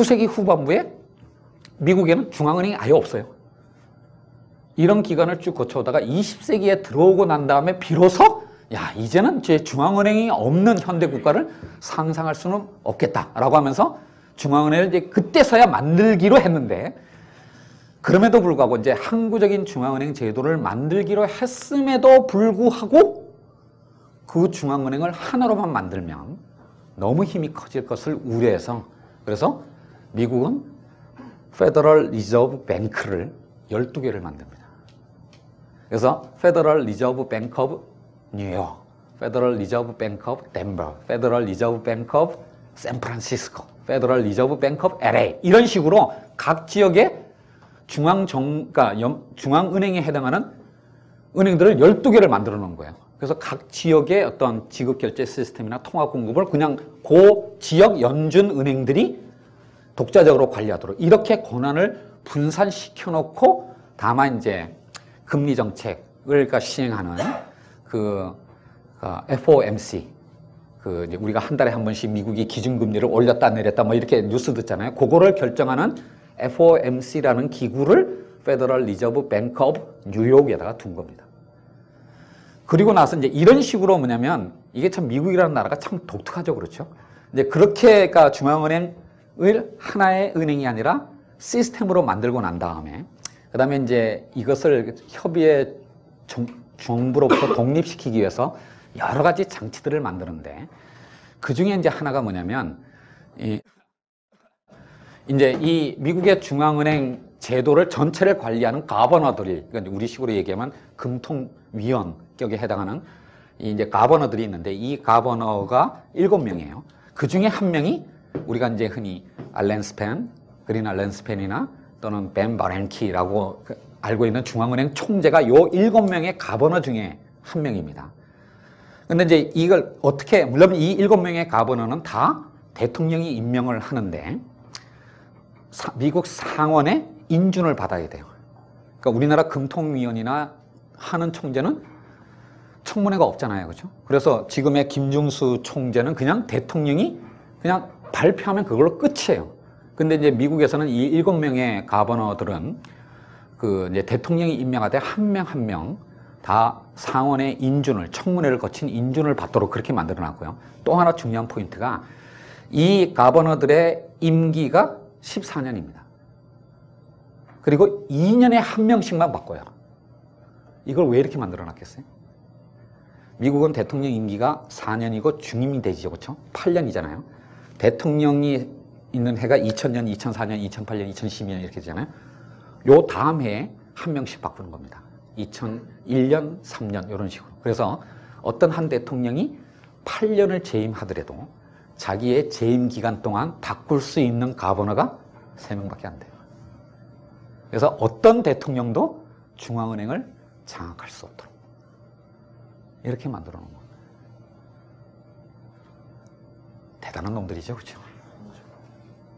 19세기 후반부에 미국에는 중앙은행이 아예 없어요. 이런 기간을 쭉 거쳐오다가 20세기에 들어오고 난 다음에 비로소 야, 이제는 제 중앙은행이 없는 현대 국가를 상상할 수는 없겠다라고 하면서 중앙은행을 이제 그때서야 만들기로 했는데, 그럼에도 불구하고 이제 항구적인 중앙은행 제도를 만들기로 했음에도 불구하고 그 중앙은행을 하나로만 만들면 너무 힘이 커질 것을 우려해서, 그래서 미국은 페더럴 리저브 뱅크를 12개를 만듭니다. 그래서 페더럴 리저브 뱅크 오브 뉴욕, 페더럴 리저브 뱅크 오브 덴버, 페더럴 리저브 뱅크 오브 샌프란시스코, 페더럴 리저브 뱅크 오브 LA, 이런 식으로 각 지역의 그러니까 중앙은행에 해당하는 은행들을 12개를 만들어 놓은 거예요. 그래서 각 지역의 어떤 지급결제 시스템이나 통화 공급을 그냥 그 지역 연준 은행들이 독자적으로 관리하도록 이렇게 권한을 분산시켜 놓고, 다만 이제 금리 정책을 시행하는 그 FOMC, 이제 우리가 한 달에 한 번씩 미국이 기준금리를 올렸다 내렸다 뭐 이렇게 뉴스 듣잖아요. 그거를 결정하는 FOMC라는 기구를 페더럴 리저브 뱅크 오브 뉴욕에다가 둔 겁니다. 그리고 나서 이제 이런 식으로 뭐냐면, 이게 참 미국이라는 나라가 참 독특하죠. 그렇죠? 이제 그렇게 중앙은행을 하나의 은행이 아니라 시스템으로 만들고 난 다음에, 그 다음에 이제 이것을 협의의 정부로부터 독립시키기 위해서 여러 가지 장치들을 만드는데, 그 중에 이제 하나가 뭐냐면, 이제 이 미국의 중앙은행 제도를 전체를 관리하는 가버너들이, 그러니까 우리식으로 얘기하면 금통위원격에 해당하는 이제 가버너들이 있는데, 이 가버너가 7명이에요. 그 중에 한 명이 우리가 이제 흔히 알렌 스펜, 그린 알렌 스펜이나 또는 벤 바렌키라고 알고 있는 중앙은행 총재가 요 7명의 가버너 중에 한 명입니다. 근데 이제 이걸 어떻게, 물론 이 7명의 가버너는 다 대통령이 임명을 하는데 미국 상원의 인준을 받아야 돼요. 그러니까 우리나라 금통위원이나 하는 총재는 청문회가 없잖아요. 그렇죠? 그래서 지금의 김중수 총재는 그냥 대통령이 그냥 발표하면 그걸로 끝이에요. 근데 이제 미국에서는 이 7명의 가버너들은 이제 대통령이 임명하되 한 명 한 명 다 상원의 인준을, 청문회를 거친 인준을 받도록 그렇게 만들어 놨고요. 또 하나 중요한 포인트가 이 가버너들의 임기가 14년입니다. 그리고 2년에 한 명씩만 바꿔요. 이걸 왜 이렇게 만들어 놨겠어요? 미국은 대통령 임기가 4년이고 중임이 되죠. 그렇죠? 8년이잖아요. 대통령이 있는 해가 2000년, 2004년, 2008년, 2012년 이렇게 되잖아요. 요 다음 해에 한 명씩 바꾸는 겁니다. 2001년, 3년 이런 식으로. 그래서 어떤 한 대통령이 8년을 재임하더라도 자기의 재임 기간 동안 바꿀 수 있는 가버너가 3명밖에 안 돼요. 그래서 어떤 대통령도 중앙은행을 장악할 수 없도록 이렇게 만들어 놓은 겁니다. 대단한 놈들이죠. 그렇죠?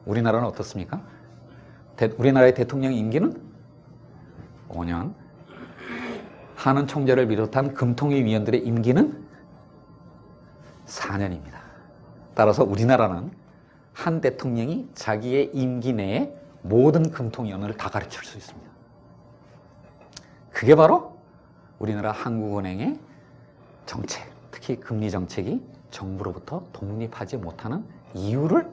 우리나라는 어떻습니까? 우리나라의 대통령 임기는 5년, 하는 총재를 비롯한 금통위 위원들의 임기는 4년입니다. 따라서 우리나라는 한 대통령이 자기의 임기 내에 모든 금통위원을 다 가르칠 수 있습니다. 그게 바로 우리나라 한국은행의 정책, 특히 금리 정책이 정부로부터 독립하지 못하는 이유를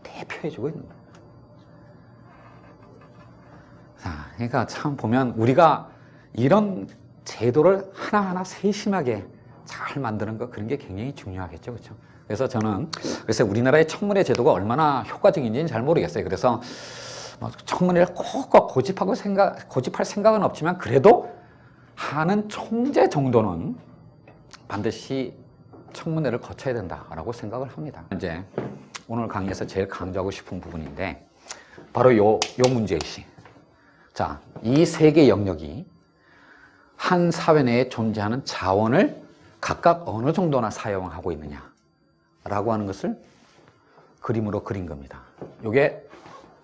대표해주고 있는 거예요. 자, 그러니까 참 보면 우리가 이런 제도를 하나하나 세심하게 잘 만드는 거, 그런 게 굉장히 중요하겠죠. 그렇죠? 그래서 저는 글쎄 우리나라의 청문회 제도가 얼마나 효과적인지는 잘 모르겠어요. 그래서 청문회를 꼭 고집할 생각은 없지만 그래도 하는 총재 정도는 반드시 청문회를 거쳐야 된다라고 생각을 합니다. 이제 오늘 강의에서 제일 강조하고 싶은 부분인데 바로 요 문제의식. 자, 이 세 개 영역이 한 사회 내에 존재하는 자원을 각각 어느 정도나 사용하고 있느냐라고 하는 것을 그림으로 그린 겁니다. 요게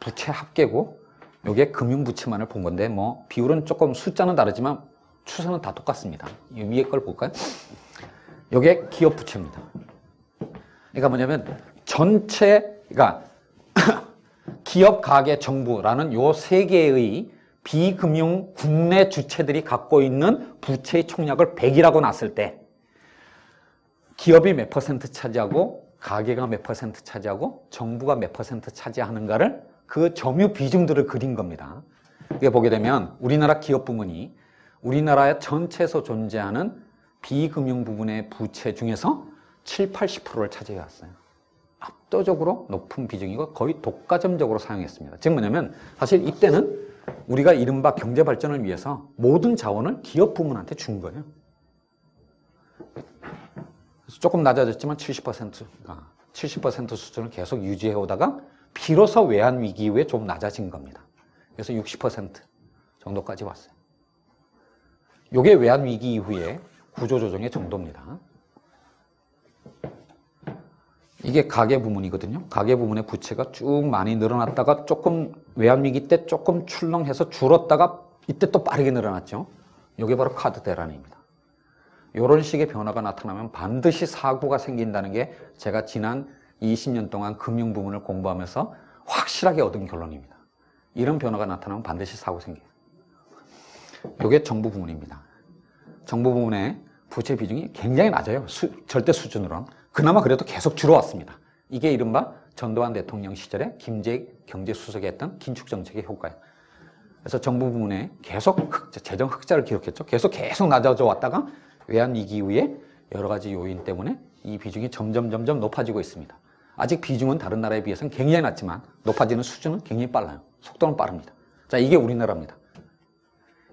부채 합계고 요게 금융부채만을 본 건데 뭐 비율은 조금 숫자는 다르지만 추세는 다 똑같습니다. 이 위에 걸 볼까요? 요게 기업부채입니다. 그러니까 뭐냐면 전체, 그러니까 기업, 가계, 정부라는 요 세 개의 비금융 국내 주체들이 갖고 있는 부채의 총량을 100이라고 놨을 때 기업이 몇 퍼센트 차지하고 가계가 몇 퍼센트 차지하고 정부가 몇 퍼센트 차지하는가를 그 점유 비중들을 그린 겁니다. 이게 보게 되면 우리나라 기업 부문이 우리나라의 전체에서 존재하는 비금융 부분의 부채 중에서 7, 80%를 차지해 왔어요. 압도적으로 높은 비중이고 거의 독과점적으로 사용했습니다. 즉 뭐냐면 사실 이때는 우리가 이른바 경제 발전을 위해서 모든 자원을 기업 부문한테 준 거예요. 그래서 조금 낮아졌지만 70% 수준을 계속 유지해 오다가 비로소 외환 위기 이후에 좀 낮아진 겁니다. 그래서 60% 정도까지 왔어요. 이게 외환 위기 이후에 구조조정의 정도입니다. 이게 가계 부문이거든요. 가계 부문의 부채가 쭉 많이 늘어났다가 조금 외환위기 때 조금 출렁해서 줄었다가 이때 또 빠르게 늘어났죠. 이게 바로 카드 대란입니다. 이런 식의 변화가 나타나면 반드시 사고가 생긴다는 게 제가 지난 20년 동안 금융 부문을 공부하면서 확실하게 얻은 결론입니다. 이런 변화가 나타나면 반드시 사고 생겨요. 이게 정부 부문입니다. 정부 부문의 부채 비중이 굉장히 낮아요. 절대 수준으로는. 그나마 그래도 계속 줄어왔습니다. 이게 이른바 전두환 대통령 시절에 김재익 경제수석이 했던 긴축정책의 효과예요. 그래서 정부 부문에 계속 재정 흑자를 기록했죠. 계속 낮아져 왔다가 외환위기 이후에 여러 가지 요인 때문에 이 비중이 점점 높아지고 있습니다. 아직 비중은 다른 나라에 비해서는 굉장히 낮지만 높아지는 수준은 굉장히 빨라요. 속도는 빠릅니다. 자, 이게 우리나라입니다.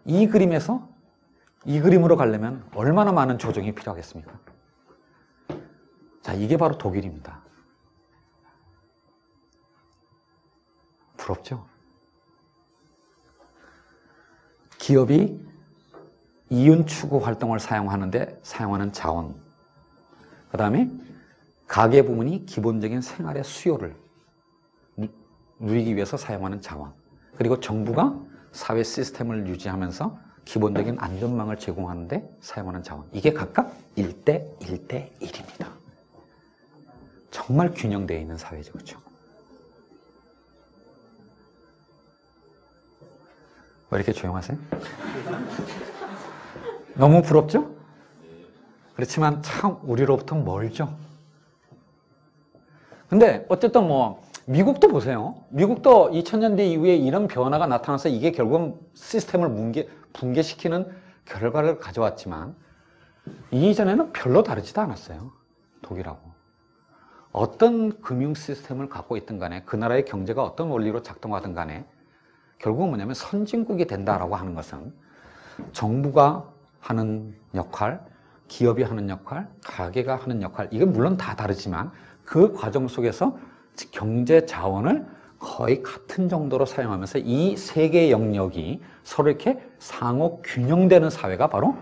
이 그림에서 이 그림으로 가려면 얼마나 많은 조정이 필요하겠습니까? 자, 이게 바로 독일입니다. 부럽죠? 기업이 이윤 추구 활동을 사용하는데 사용하는 자원, 그 다음에 가계 부문이 기본적인 생활의 수요를 누리기 위해서 사용하는 자원, 그리고 정부가 사회 시스템을 유지하면서 기본적인 안전망을 제공하는데 사용하는 자원, 이게 각각 1대 1대 1입니다. 정말 균형되어 있는 사회죠. 그렇죠? 왜 이렇게 조용하세요? 너무 부럽죠? 그렇지만 참 우리로부터 멀죠. 근데 어쨌든 뭐 미국도 보세요. 미국도 2000년대 이후에 이런 변화가 나타나서 이게 결국은 시스템을 붕괴시키는 결과를 가져왔지만 이전에는 별로 다르지도 않았어요. 독일하고. 어떤 금융 시스템을 갖고 있든 간에 그 나라의 경제가 어떤 원리로 작동하든 간에 결국은 뭐냐면 선진국이 된다라고 하는 것은 정부가 하는 역할, 기업이 하는 역할, 가게가 하는 역할, 이게 물론 다 다르지만 그 과정 속에서 경제 자원을 거의 같은 정도로 사용하면서 이 세 개의 영역이 서로 이렇게 상호 균형되는 사회가 바로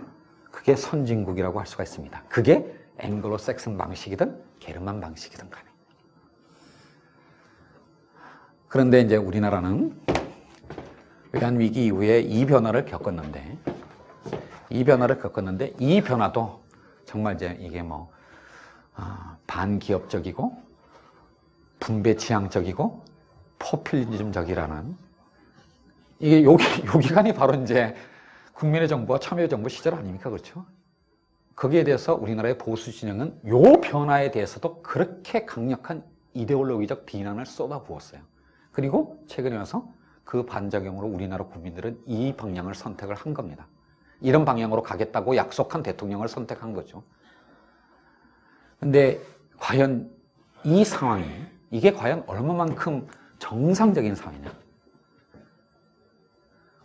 그게 선진국이라고 할 수가 있습니다. 그게 앵글로색슨 방식이든 게르만 방식이든 간에. 그런데 이제 우리나라는 외환위기 이후에 이 변화를 겪었는데 이 변화도 정말 이제 이게 뭐 반기업적이고 분배 지향적이고 포퓰리즘적이라는 이게 요 기간이 바로 이제 국민의 정부와 참여정부 시절 아닙니까? 그렇죠? 거기에 대해서 우리나라의 보수 진영은 요 변화에 대해서도 그렇게 강력한 이데올로기적 비난을 쏟아부었어요. 그리고 최근에 와서 그 반작용으로 우리나라 국민들은 이 방향을 선택을 한 겁니다. 이런 방향으로 가겠다고 약속한 대통령을 선택한 거죠. 근데 과연 이 상황이 이게 과연 얼마만큼 정상적인 사회냐,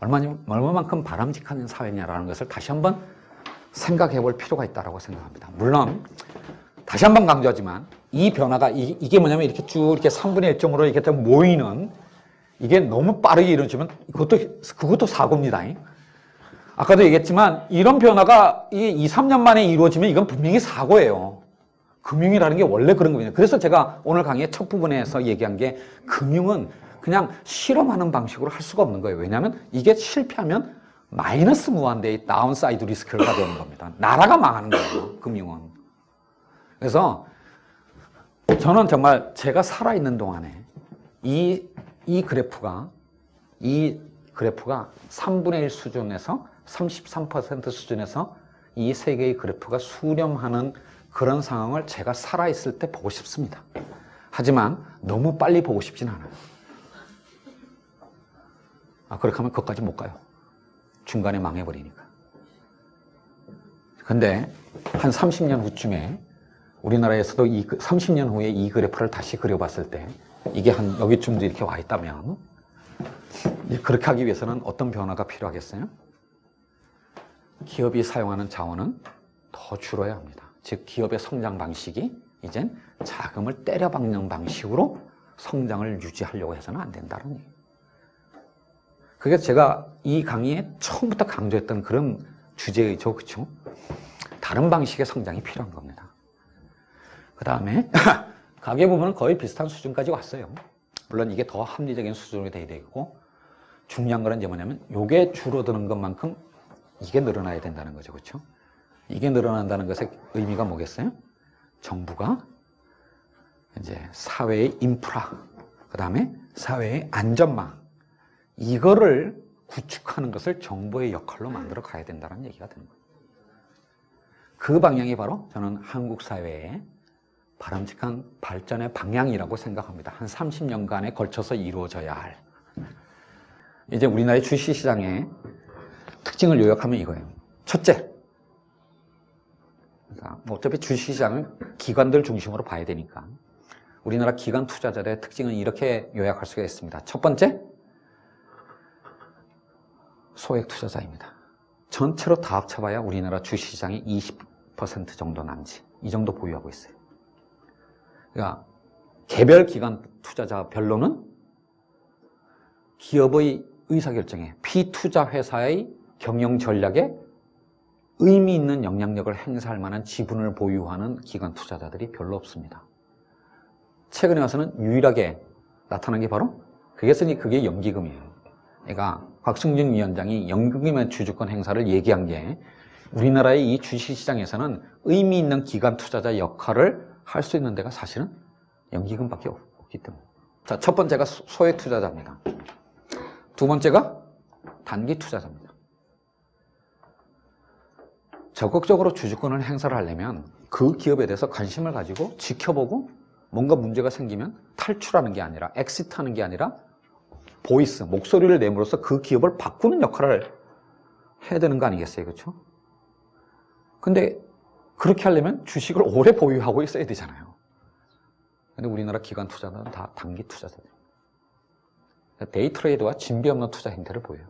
얼마만큼 바람직한 사회냐라는 것을 다시 한번 생각해 볼 필요가 있다고 생각합니다. 물론 다시 한번 강조하지만 이 변화가 이게 뭐냐면 이렇게 쭉 이렇게 3분의 1점으로 이렇게 좀 모이는 이게 너무 빠르게 이루어지면 그것도 사고입니다. 아까도 얘기했지만 이런 변화가 2, 3년 만에 이루어지면 이건 분명히 사고예요. 금융이라는 게 원래 그런 거거든요. 그래서 제가 오늘 강의의 첫 부분에서 얘기한 게 금융은 그냥 실험하는 방식으로 할 수가 없는 거예요. 왜냐하면 이게 실패하면 마이너스 무한대의 다운사이드 리스크를 가져오는 겁니다. 나라가 망하는 거예요, 금융은. 그래서 저는 정말 제가 살아있는 동안에 이 이 그래프가 3분의 1 수준에서 33% 수준에서 이 세 개의 그래프가 수렴하는 그런 상황을 제가 살아있을 때 보고 싶습니다. 하지만 너무 빨리 보고 싶진 않아요. 그렇게 하면 그것까지 못 가요. 중간에 망해버리니까. 근데 한 30년 후쯤에 우리나라에서도 30년 후에 이 그래프를 다시 그려봤을 때 이게 한 여기쯤도 이렇게 와 있다면 그렇게 하기 위해서는 어떤 변화가 필요하겠어요? 기업이 사용하는 자원은 더 줄어야 합니다. 즉 기업의 성장 방식이 이젠 자금을 때려박는 방식으로 성장을 유지하려고 해서는 안 된다는 얘기예요. 그게 제가 이 강의에 처음부터 강조했던 그런 주제이죠. 그렇죠? 다른 방식의 성장이 필요한 겁니다. 그 다음에 가계부문은 거의 비슷한 수준까지 왔어요. 물론 이게 더 합리적인 수준이 돼야 되고 중요한 거는 이제 뭐냐면 이게 줄어드는 것만큼 이게 늘어나야 된다는 거죠. 그렇죠? 이게 늘어난다는 것의 의미가 뭐겠어요? 정부가 이제 사회의 인프라, 그 다음에 사회의 안전망, 이거를 구축하는 것을 정부의 역할로 만들어 가야 된다는 얘기가 되는 거예요. 그 방향이 바로 저는 한국 사회의 바람직한 발전의 방향이라고 생각합니다. 한 30년간에 걸쳐서 이루어져야 할. 이제 우리나라의 주식시장의 특징을 요약하면 이거예요. 첫째, 그러니까 어차피 주식시장은 기관들 중심으로 봐야 되니까 우리나라 기관 투자자들의 특징은 이렇게 요약할 수가 있습니다. 첫 번째, 소액 투자자입니다. 전체로 다 합쳐봐야 우리나라 주식시장이 20% 정도 남지, 이 정도 보유하고 있어요. 그러니까 개별 기관 투자자별로는 기업의 의사결정에, 피투자 회사의 경영 전략에 의미 있는 영향력을 행사할 만한 지분을 보유하는 기관 투자자들이 별로 없습니다. 최근에 와서는 유일하게 나타난 게 바로 그게 연기금이에요. 그러니까 곽승준 위원장이 연기금의 주주권 행사를 얘기한 게 우리나라의 이 주식시장에서는 의미 있는 기관 투자자 역할을 할 수 있는 데가 사실은 연기금밖에 없기 때문에. 자, 첫 번째가 소액 투자자입니다. 두 번째가 단기 투자자입니다. 적극적으로 주주권을 행사를 하려면 그 기업에 대해서 관심을 가지고 지켜보고 뭔가 문제가 생기면 탈출하는 게 아니라 엑시트하는 게 아니라 보이스, 목소리를 내므로써 그 기업을 바꾸는 역할을 해야 되는 거 아니겠어요? 그렇죠? 근데 그렇게 하려면 주식을 오래 보유하고 있어야 되잖아요. 근데 우리나라 기관 투자자는 다 단기 투자자들. 데이 트레이드와 진비 없는 투자 행태를 보여요.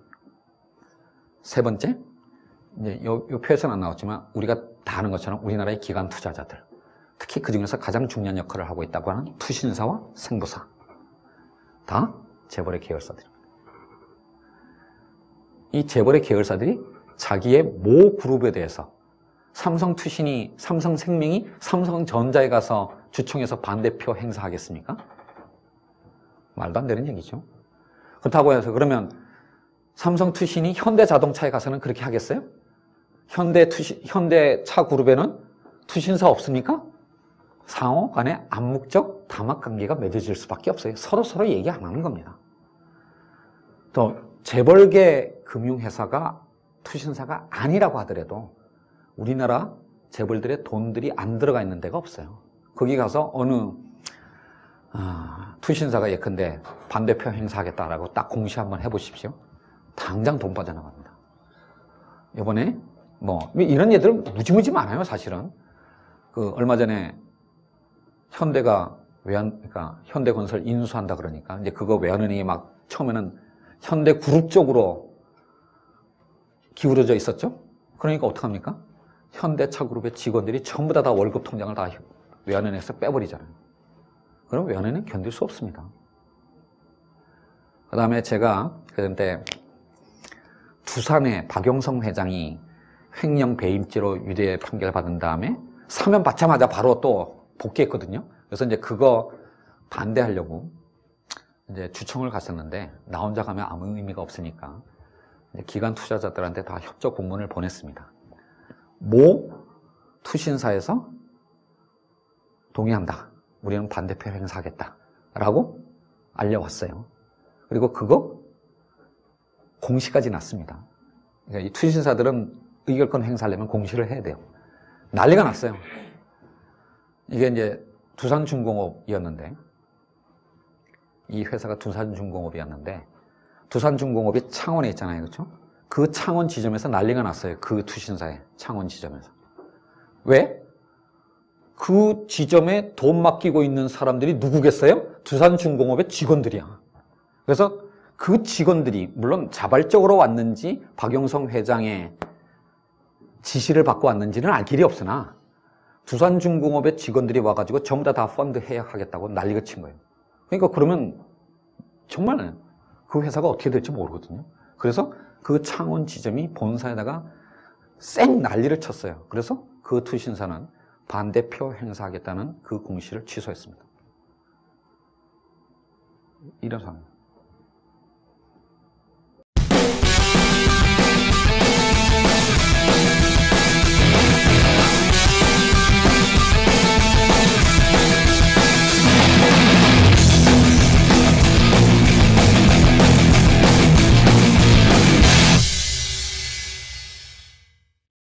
세 번째, 이제 이 표에서는 안 나왔지만 우리가 다 아는 것처럼 우리나라의 기관 투자자들, 특히 그 중에서 가장 중요한 역할을 하고 있다고 하는 투신사와 생보사, 다 재벌의 계열사들입니다. 이 재벌의 계열사들이 자기의 모 그룹에 대해서 삼성투신이, 삼성생명이 삼성전자에 가서 주총에서 반대표 행사하겠습니까? 말도 안 되는 얘기죠. 그렇다고 해서 그러면 삼성투신이 현대자동차에 가서는 그렇게 하겠어요? 현대차 그룹에는 투신사 없습니까? 상호 간에 암묵적 다막관계가 맺어질 수밖에 없어요. 서로 얘기 안 하는 겁니다. 또 재벌계 금융회사가 투신사가 아니라고 하더라도 우리나라 재벌들의 돈들이 안 들어가 있는 데가 없어요. 거기 가서 어느 투신사가 예컨대 반대표 행사하겠다라고 딱 공시 한번 해보십시오. 당장 돈 빠져나갑니다. 이번에 이런 예들은 무지무지 많아요. 사실은 얼마 전에 현대가 그러니까 현대건설 인수한다 그러니까 이제 그거 외환은행이 막 처음에는 현대그룹 쪽으로 기울어져 있었죠. 그러니까 어떡합니까? 현대차그룹의 직원들이 전부 다 월급 통장을 다 외환은행에서 빼버리잖아요. 그럼 외환은행 견딜 수 없습니다. 그 다음에 제가 그때 두산의 박영성 회장이 횡령 배임죄로 유죄 판결을 받은 다음에 사면 받자마자 바로 또 복귀했거든요. 그래서 이제 그거 반대하려고 이제 주총을 갔었는데 나 혼자 가면 아무 의미가 없으니까 기관 투자자들한테 다 협조 공문을 보냈습니다. 모 투신사에서 동의한다. 우리는 반대표 행사하겠다. 라고 알려왔어요. 그리고 그거 공시까지 났습니다. 그러니까 이 투신사들은 의결권 행사하려면 공시를 해야 돼요. 난리가 났어요. 이게 이제 두산중공업이었는데, 이 회사가 두산중공업이었는데, 두산중공업이 창원에 있잖아요. 그렇죠? 그 창원 지점에서 난리가 났어요. 그 투신사의 창원 지점에서. 왜? 그 지점에 돈 맡기고 있는 사람들이 누구겠어요? 두산중공업의 직원들이야. 그래서 그 직원들이 물론 자발적으로 왔는지 박영성 회장의 지시를 받고 왔는지는 알 길이 없으나 두산중공업의 직원들이 와가지고 전부 다 펀드 해약하겠다고 난리가 친 거예요. 그러니까 그러면 정말 그 회사가 어떻게 될지 모르거든요. 그래서 그 창원 지점이 본사에다가 쌩 난리를 쳤어요. 그래서 그 투신사는 반대표 행사하겠다는 그 공시를 취소했습니다. 이런 상황.